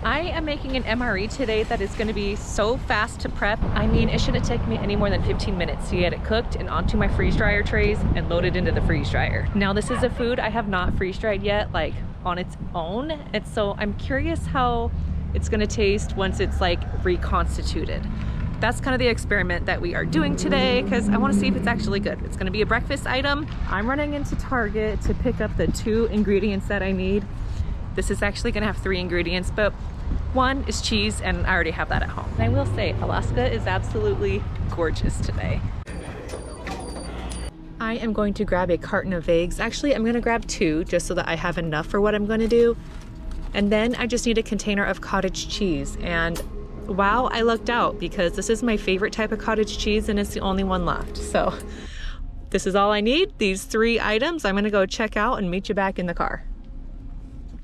I am making an MRE today that is going to be so fast to prep. I mean, it shouldn't take me any more than 15 minutes to get it cooked and onto my freeze dryer trays and loaded into the freeze dryer. Now, this is a food I have not freeze dried yet, like on its own. And so I'm curious how it's going to taste once it's like reconstituted. That's kind of the experiment that we are doing today because I want to see if it's actually good. It's going to be a breakfast item. I'm running into Target to pick up the 2 ingredients that I need. This is actually going to have 3 ingredients, but 1 is cheese, and I already have that at home. And I will say, Alaska is absolutely gorgeous today. I am going to grab a carton of eggs. Actually, I'm going to grab 2 just so that I have enough for what I'm going to do. And then I just need a container of cottage cheese. And wow, I lucked out because this is my favorite type of cottage cheese and it's the only one left. So this is all I need, these 3 items. I'm going to go check out and meet you back in the car.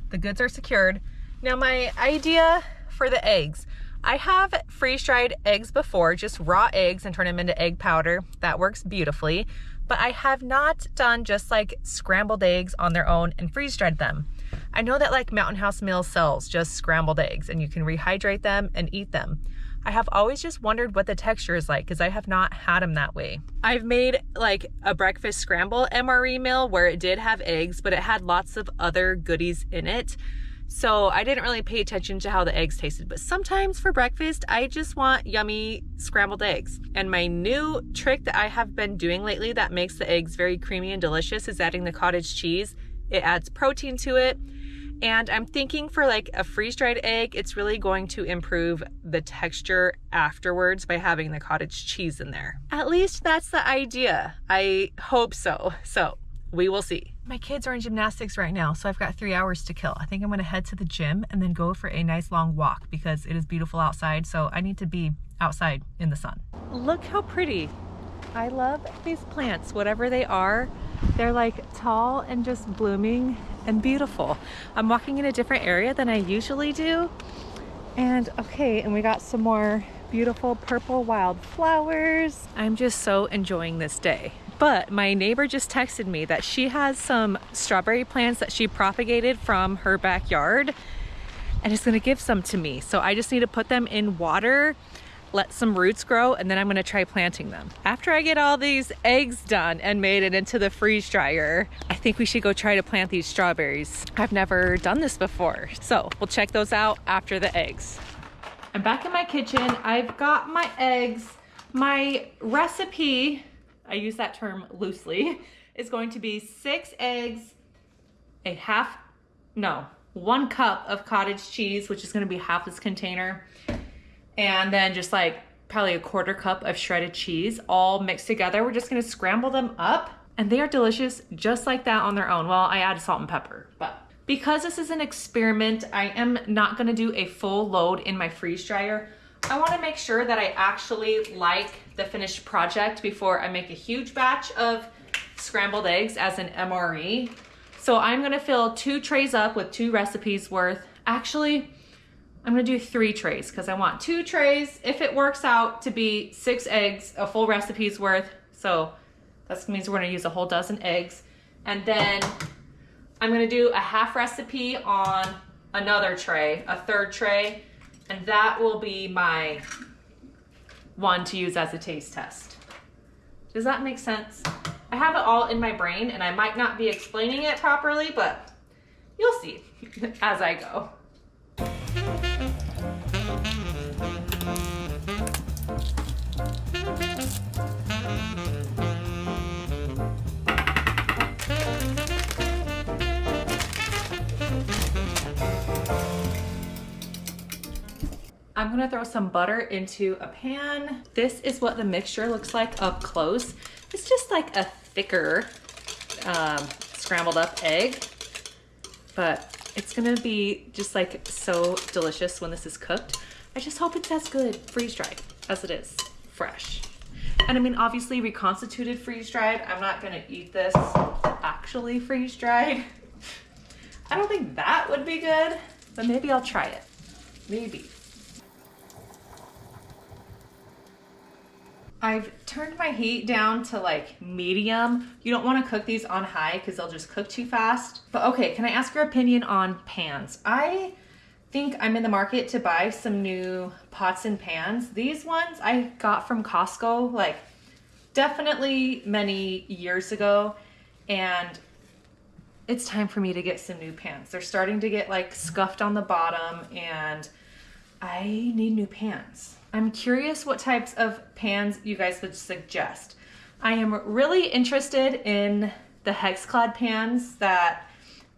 The goods are secured. Now my idea for the eggs, I have freeze-dried eggs before, just raw eggs and turn them into egg powder. That works beautifully, but I have not done just like scrambled eggs on their own and freeze-dried them. I know that like Mountain House Meals sells just scrambled eggs and you can rehydrate them and eat them. I have always just wondered what the texture is like because I have not had them that way. I've made like a breakfast scramble MRE meal where it did have eggs, but it had lots of other goodies in it. So I didn't really pay attention to how the eggs tasted, but sometimes for breakfast, I just want yummy scrambled eggs. And my new trick that I have been doing lately that makes the eggs very creamy and delicious is adding the cottage cheese. It adds protein to it. And I'm thinking for like a freeze-dried egg, it's really going to improve the texture afterwards by having the cottage cheese in there. At least that's the idea. I hope so. So we will see. My kids are in gymnastics right now, so I've got 3 hours to kill. I think I'm gonna head to the gym and then go for a nice long walk because it is beautiful outside, so I need to be outside in the sun. Look how pretty. I love these plants, whatever they are. They're like tall and just blooming and beautiful. I'm walking in a different area than I usually do. And okay, and we got some more beautiful purple wildflowers. I'm just so enjoying this day. But my neighbor just texted me that she has some strawberry plants that she propagated from her backyard and is gonna give some to me. So I just need to put them in water, let some roots grow, and then I'm gonna try planting them. After I get all these eggs done and made it into the freeze dryer, I think we should go try to plant these strawberries. I've never done this before. So we'll check those out after the eggs. I'm back in my kitchen. I've got my eggs. My recipe, I use that term loosely, is going to be 6 eggs, 1 cup of cottage cheese, which is gonna be half this container, and then just like probably a 1/4 cup of shredded cheese all mixed together. We're just gonna scramble them up and they are delicious just like that on their own. Well, I add salt and pepper, but because this is an experiment, I am not gonna do a full load in my freeze dryer. I wanna make sure that I actually like the finished project before I make a huge batch of scrambled eggs as an MRE. So I'm gonna fill 2 trays up with 2 recipes worth. Actually, I'm gonna do 3 trays because I want 2 trays, if it works out, to be 6 eggs, a full recipe's worth. So that means we're gonna use a whole dozen eggs. And then I'm gonna do a half recipe on another tray, a 3rd tray, and that will be my one to use as a taste test. Does that make sense? I have it all in my brain and I might not be explaining it properly, but you'll see as I go. I'm gonna throw some butter into a pan. This is what the mixture looks like up close. It's just like a thicker scrambled up egg, but it's gonna be just like so delicious when this is cooked. I just hope it's as good freeze-dried as it is fresh. And I mean, obviously reconstituted freeze-dried. I'm not gonna eat this actually freeze-dried. I don't think that would be good, but maybe I'll try it, maybe. I've turned my heat down to like medium. You don't want to cook these on high because they'll just cook too fast. But okay, can I ask your opinion on pans? I think I'm in the market to buy some new pots and pans. These ones I got from Costco, like definitely many years ago, and it's time for me to get some new pans. They're starting to get like scuffed on the bottom and I need new pans. I'm curious what types of pans you guys would suggest. I am really interested in the Hexclad pans that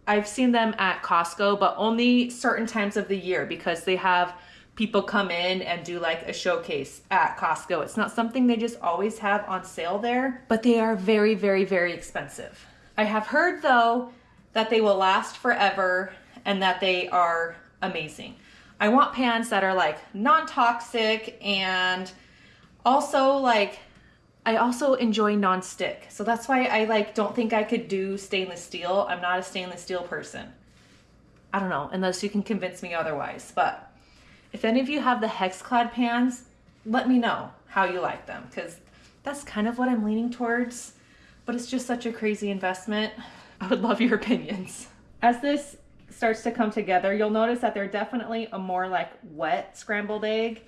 I've seen them at Costco, but only certain times of the year because they have people come in and do like a showcase at Costco. It's not something they just always have on sale there, but they are very, very, very expensive. I have heard though that they will last forever and that they are amazing. I want pans that are like non-toxic, and also like I also enjoy non-stick. So that's why I like don't think I could do stainless steel. I'm not a stainless steel person. I don't know, unless you can convince me otherwise. But if any of you have the Hexclad pans, let me know how you like them, because that's kind of what I'm leaning towards. But it's just such a crazy investment. I would love your opinions. As this starts to come together, you'll notice that they're definitely a more like wet scrambled egg.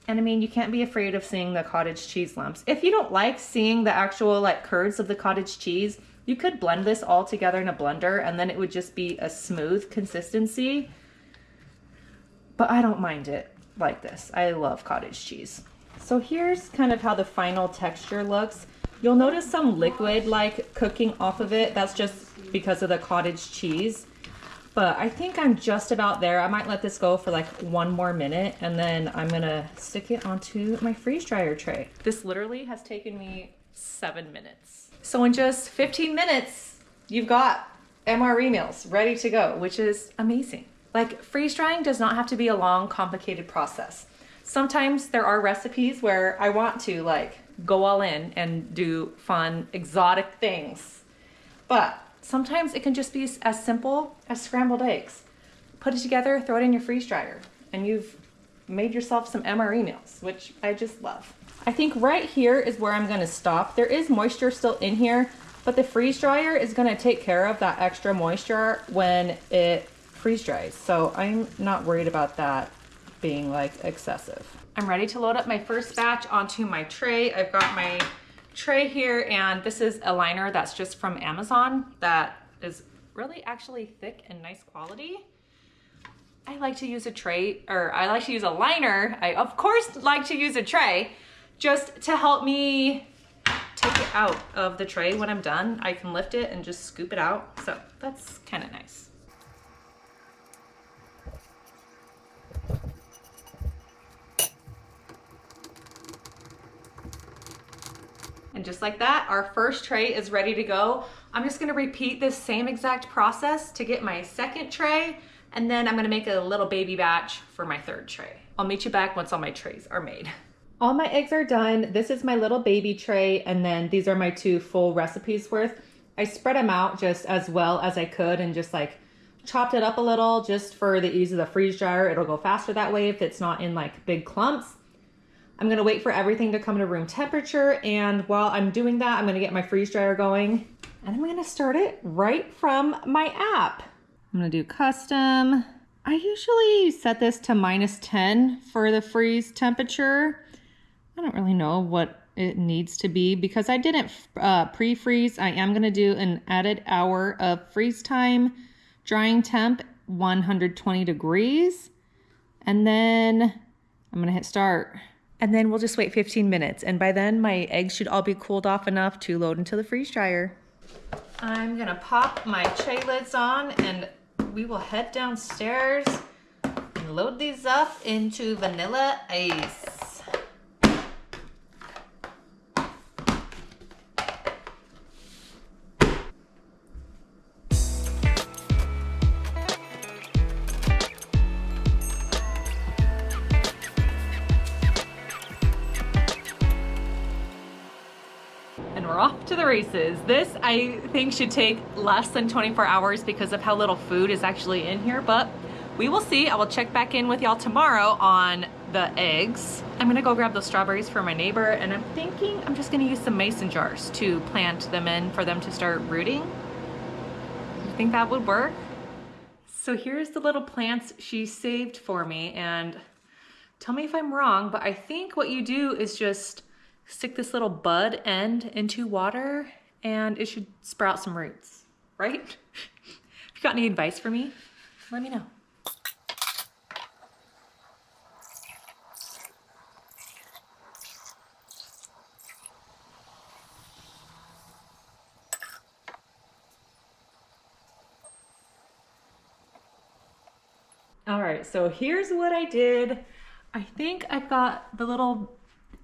And I mean, you can't be afraid of seeing the cottage cheese lumps. If you don't like seeing the actual like curds of the cottage cheese, you could blend this all together in a blender and then it would just be a smooth consistency. But I don't mind it like this. I love cottage cheese. So here's kind of how the final texture looks. You'll notice some liquid like cooking off of it. That's just because of the cottage cheese. But I think I'm just about there. I might let this go for like 1 more minute and then I'm gonna stick it onto my freeze dryer tray. This literally has taken me 7 minutes. So in just 15 minutes, you've got MRE meals ready to go, which is amazing. Like, freeze drying does not have to be a long, complicated process. Sometimes there are recipes where I want to like go all in and do fun, exotic things. But sometimes it can just be as simple as scrambled eggs. Put it together, throw it in your freeze dryer, and you've made yourself some MRE meals, which I just love. I think right here is where I'm gonna stop. There is moisture still in here, but the freeze dryer is gonna take care of that extra moisture when it freeze dries. So I'm not worried about that being like excessive. I'm ready to load up my first batch onto my tray. I've got my tray here, and this is a liner that's just from Amazon that is really actually thick and nice quality. I like to use a tray, or I like to use a liner. I of course like to use a tray just to help me take it out of the tray when I'm done. I can lift it and just scoop it out. So that's kind of nice. And just like that, our first tray is ready to go. I'm just gonna repeat this same exact process to get my second tray, and then I'm gonna make a little baby batch for my third tray. I'll meet you back once all my trays are made. All my eggs are done. This is my little baby tray, and then these are my 2 full recipes worth. I spread them out just as well as I could and just like chopped it up a little just for the ease of the freeze dryer. It'll go faster that way if it's not in like big clumps. I'm gonna wait for everything to come to room temperature, and while I'm doing that, I'm gonna get my freeze dryer going, and I'm gonna start it right from my app. I'm gonna do custom. I usually set this to -10 for the freeze temperature. I don't really know what it needs to be because I didn't pre-freeze. I am gonna do an added hour of freeze time, drying temp 120 degrees, and then I'm gonna hit start. And then we'll just wait 15 minutes. And by then my eggs should all be cooled off enough to load into the freeze dryer. I'm gonna pop my tray lids on and we will head downstairs and load these up into vanilla ice. We're off to the races. This I think should take less than 24 hours because of how little food is actually in here, but we will see. I will check back in with y'all tomorrow on the eggs. I'm gonna go grab those strawberries for my neighbor, and I'm thinking I'm just gonna use some mason jars to plant them in for them to start rooting. You think that would work? So here's the little plants she saved for me, and tell me if I'm wrong, but I think what you do is just stick this little bud end into water and it should sprout some roots, right? If you got any advice for me, let me know. All right, so here's what I did. I think I've got the little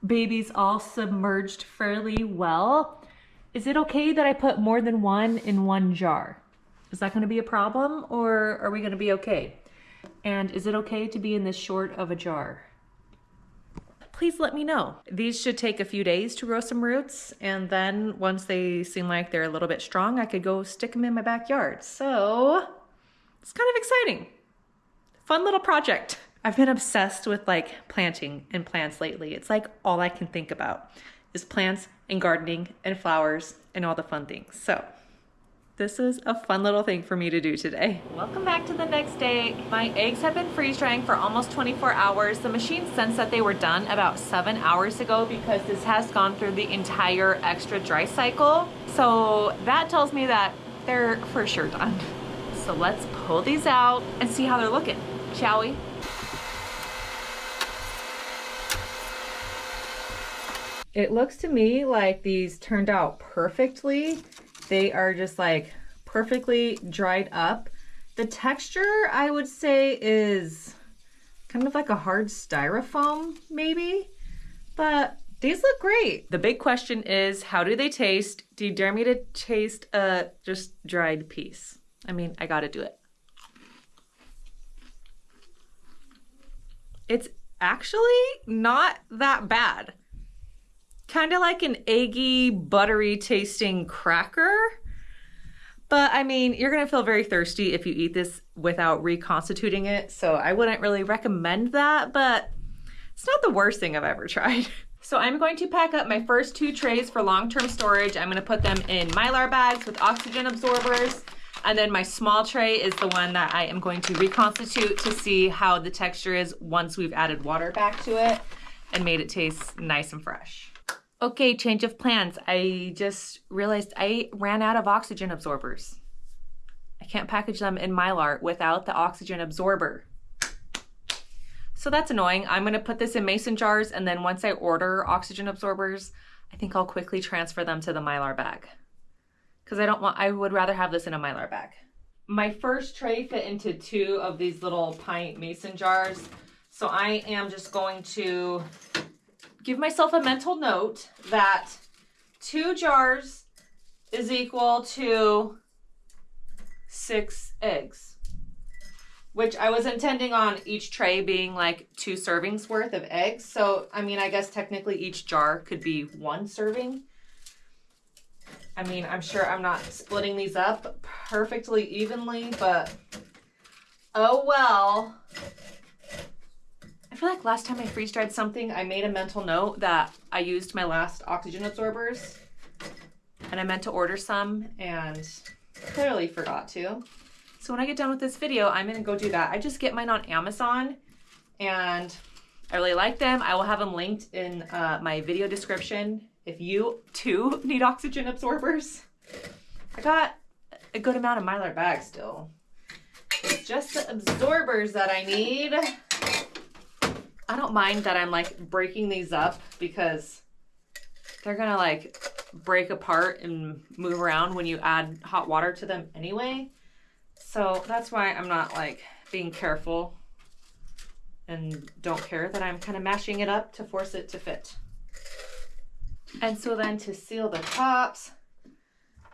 babies all submerged fairly well. Is it okay that I put more than one in one jar? Is that gonna be a problem, or are we gonna be okay? And is it okay to be in this short of a jar? Please let me know. These should take a few days to grow some roots, and then once they seem like they're a little bit strong, I could go stick them in my backyard. So it's kind of exciting. Fun little project. I've been obsessed with like planting and plants lately. It's like all I can think about is plants and gardening and flowers and all the fun things. So this is a fun little thing for me to do today. Welcome back to the next day. My eggs have been freeze drying for almost 24 hours. The machine sensed that they were done about 7 hours ago because this has gone through the entire extra dry cycle. So that tells me that they're for sure done. So let's pull these out and see how they're looking, shall we? It looks to me like these turned out perfectly. They are just like perfectly dried up. The texture, I would say, is kind of like a hard styrofoam maybe, but these look great. The big question is, how do they taste? Do you dare me to taste a just dried piece? I mean, I gotta do it. It's actually not that bad. Kind of like an eggy, buttery tasting cracker. But I mean, you're gonna feel very thirsty if you eat this without reconstituting it. So I wouldn't really recommend that, but it's not the worst thing I've ever tried. So I'm going to pack up my first 2 trays for long-term storage. I'm gonna put them in Mylar bags with oxygen absorbers. And then my small tray is the one that I am going to reconstitute to see how the texture is once we've added water back to it and made it taste nice and fresh. Okay, change of plans. I just realized I ran out of oxygen absorbers. I can't package them in Mylar without the oxygen absorber. So that's annoying. I'm gonna put this in mason jars, and then once I order oxygen absorbers, I think I'll quickly transfer them to the Mylar bag. Because I would rather have this in a Mylar bag. My first tray fit into 2 of these little pint mason jars. So I am just going to give myself a mental note that 2 jars is equal to 6 eggs, which I was intending on each tray being like 2 servings worth of eggs. So, I mean, I guess technically each jar could be 1 serving. I mean, I'm sure I'm not splitting these up perfectly evenly, but oh well. I feel like last time I freeze dried something, I made a mental note that I used my last oxygen absorbers and I meant to order some and clearly forgot to. So when I get done with this video, I'm gonna go do that. I just get mine on Amazon and I really like them. I will have them linked in my video description if you too need oxygen absorbers. I got a good amount of Mylar bags still. It's just the absorbers that I need. I don't mind that I'm like breaking these up because they're gonna like break apart and move around when you add hot water to them anyway. So that's why I'm not like being careful and don't care that I'm kind of mashing it up to force it to fit. And so then to seal the tops,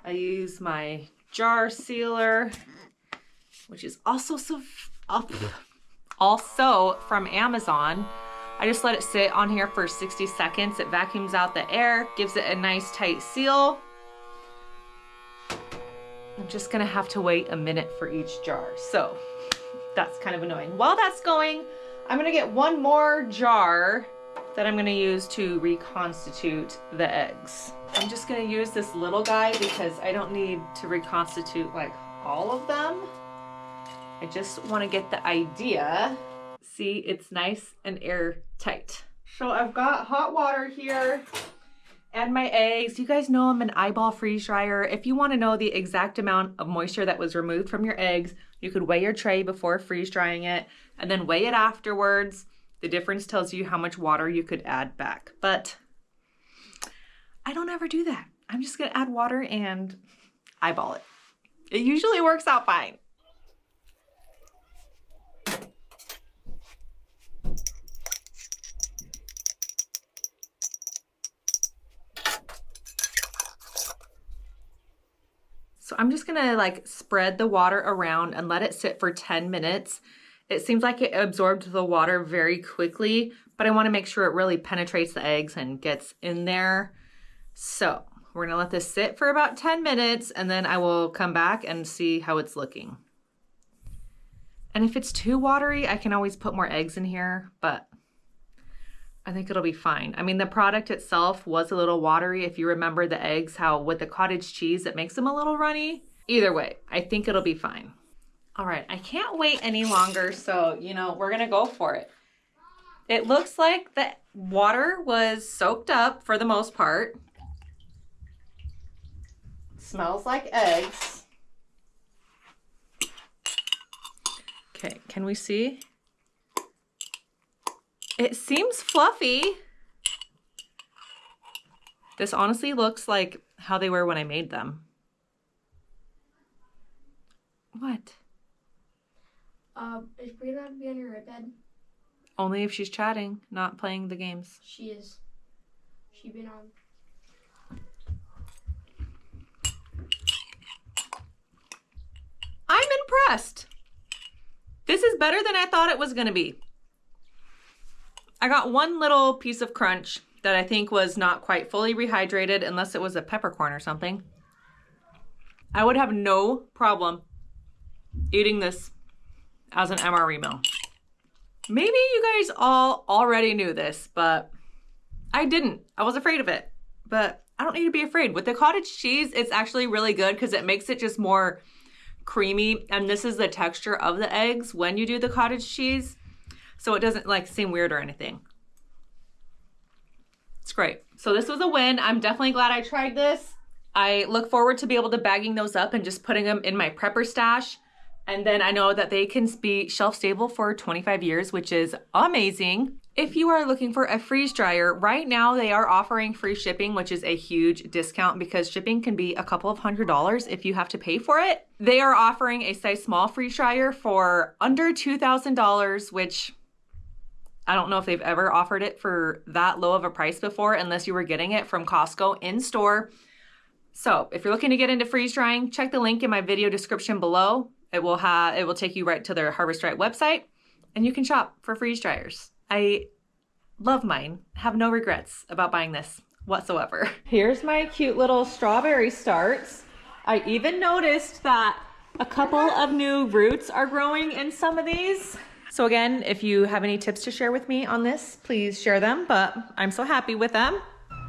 I use my jar sealer, which is also from Amazon. I just let it sit on here for 60 seconds. It vacuums out the air, gives it a nice tight seal. I'm just gonna have to wait a minute for each jar. So that's kind of annoying. While that's going, I'm gonna get 1 more jar that I'm gonna use to reconstitute the eggs. I'm just gonna use this little guy because I don't need to reconstitute like all of them. I just want to get the idea. See, it's nice and airtight. So I've got hot water here and my eggs. You guys know I'm an eyeball freeze dryer. If you want to know the exact amount of moisture that was removed from your eggs, you could weigh your tray before freeze drying it and then weigh it afterwards. The difference tells you how much water you could add back. But I don't ever do that. I'm just gonna add water and eyeball it. It usually works out fine. So I'm just gonna like spread the water around and let it sit for 10 minutes. It seems like it absorbed the water very quickly, but I wanna make sure it really penetrates the eggs and gets in there. So we're gonna let this sit for about 10 minutes and then I will come back and see how it's looking. And if it's too watery, I can always put more eggs in here, but I think it'll be fine. I mean, the product itself was a little watery. If you remember the eggs, how with the cottage cheese, it makes them a little runny. Either way, I think it'll be fine. All right, I can't wait any longer. So, you know, we're gonna go for it. It looks like the water was soaked up for the most part. Smells like eggs. Okay, can we see? It seems fluffy. This honestly looks like how they were when I made them. What? Is Brie allowed to be on your iPad? Only if she's chatting, not playing the games. She is. She's been on. I'm impressed. This is better than I thought it was gonna be. I got one little piece of crunch that I think was not quite fully rehydrated unless it was a peppercorn or something. I would have no problem eating this as an MRE meal. Maybe you guys all already knew this, but I didn't. I was afraid of it, but I don't need to be afraid. With the cottage cheese, it's actually really good because it makes it just more creamy, and this is the texture of the eggs when you do the cottage cheese. So it doesn't like seem weird or anything. It's great. So this was a win. I'm definitely glad I tried this. I look forward to be able to bagging those up and just putting them in my prepper stash. And then I know that they can be shelf stable for 25 years, which is amazing. If you are looking for a freeze dryer, right now they are offering free shipping, which is a huge discount because shipping can be a couple of $100s if you have to pay for it. They are offering a size small freeze dryer for under $2,000, which I don't know if they've ever offered it for that low of a price before, unless you were getting it from Costco in store. So if you're looking to get into freeze drying, check the link in my video description below. It will take you right to their Harvest Right website and you can shop for freeze dryers. I love mine. Have no regrets about buying this whatsoever. Here's my cute little strawberry starts. I even noticed that a couple of new roots are growing in some of these. So again, if you have any tips to share with me on this, please share them, but I'm so happy with them.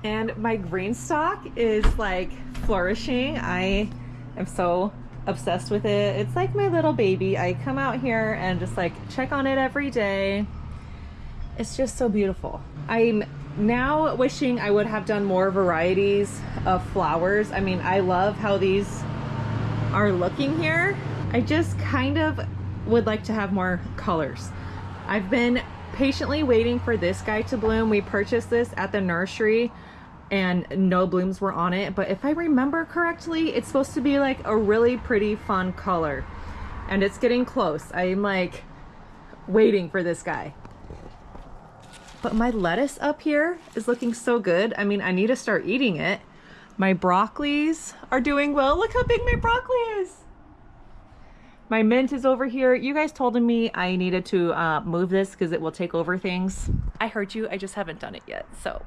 And my green stalk is like flourishing. I am so obsessed with it. It's like my little baby. I come out here and just like check on it every day. It's just so beautiful. I'm now wishing I would have done more varieties of flowers. I mean, I love how these are looking here. I just kind of would like to have more colors. I've been patiently waiting for this guy to bloom. We purchased this at the nursery and no blooms were on it, but if I remember correctly, it's supposed to be like a really pretty fun color and it's getting close. I'm like waiting for this guy. But my lettuce up here is looking so good. I mean, I need to start eating it. My broccolis are doing well. Look how big my broccoli is. My mint is over here. You guys told me I needed to move this because it will take over things. I heard you, I just haven't done it yet. So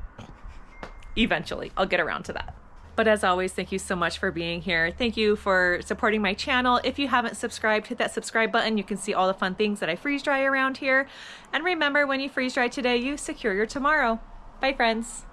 eventually I'll get around to that. But as always, thank you so much for being here. Thank you for supporting my channel. If you haven't subscribed, hit that subscribe button. You can see all the fun things that I freeze dry around here. And remember, when you freeze dry today, you secure your tomorrow. Bye, friends.